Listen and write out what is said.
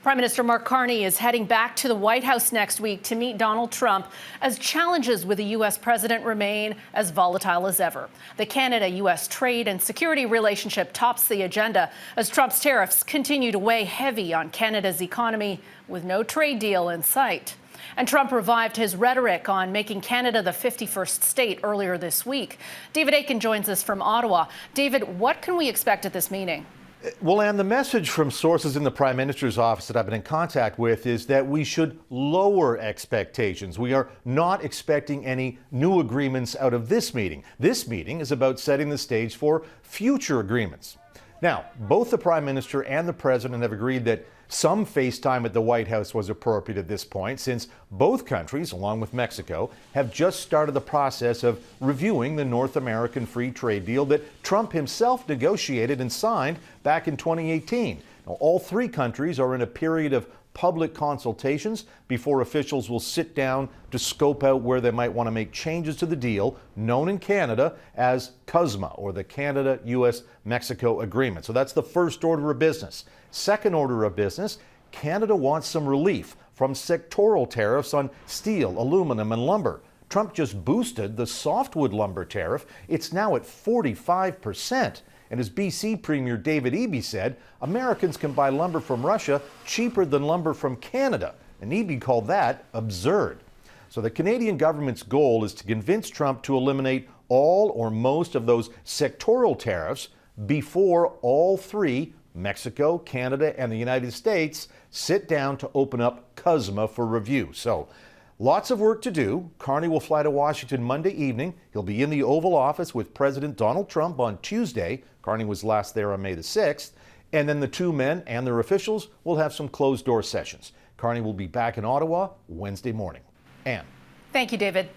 Prime Minister Mark Carney is heading back to the White House next week to meet Donald Trump as challenges with the U.S. president remain as volatile as ever. The Canada-U.S. trade and security relationship tops the agenda as Trump's tariffs continue to weigh heavy on Canada's economy with no trade deal in sight. And Trump revived his rhetoric on making Canada the 51st state earlier this week. David Akin joins us from Ottawa. David, what can we expect at this meeting? Well, Anne, the message from sources in the Prime Minister's office that I've been in contact with is that we should lower expectations. We are not expecting any new agreements out of this meeting. This meeting is about setting the stage for future agreements. Now, both the Prime Minister and the President have agreed that some face time at the White House was appropriate at this point, since both countries, along with Mexico, have just started the process of reviewing the North American free trade deal that Trump himself negotiated and signed back in 2018. Now, all three countries are in a period of public consultations before officials will sit down to scope out where they might want to make changes to the deal, known in Canada as CUSMA, or the Canada-U.S.-Mexico Agreement. So that's the first order of business. Second order of business, Canada wants some relief from sectoral tariffs on steel, aluminum, and lumber. Trump just boosted the softwood lumber tariff. It's now at 45%. And as BC Premier David Eby said, Americans can buy lumber from Russia cheaper than lumber from Canada. And Eby called that absurd. So the Canadian government's goal is to convince Trump to eliminate all or most of those sectoral tariffs before all three, Mexico, Canada, and the United States, sit down to open up CUSMA for review. So lots of work to do. Carney will fly to Washington Monday evening. He'll be in the Oval Office with President Donald Trump on Tuesday. Carney was last there on May the 6th. And then the two men and their officials will have some closed-door sessions. Carney will be back in Ottawa Wednesday morning. Anne. Thank you, David.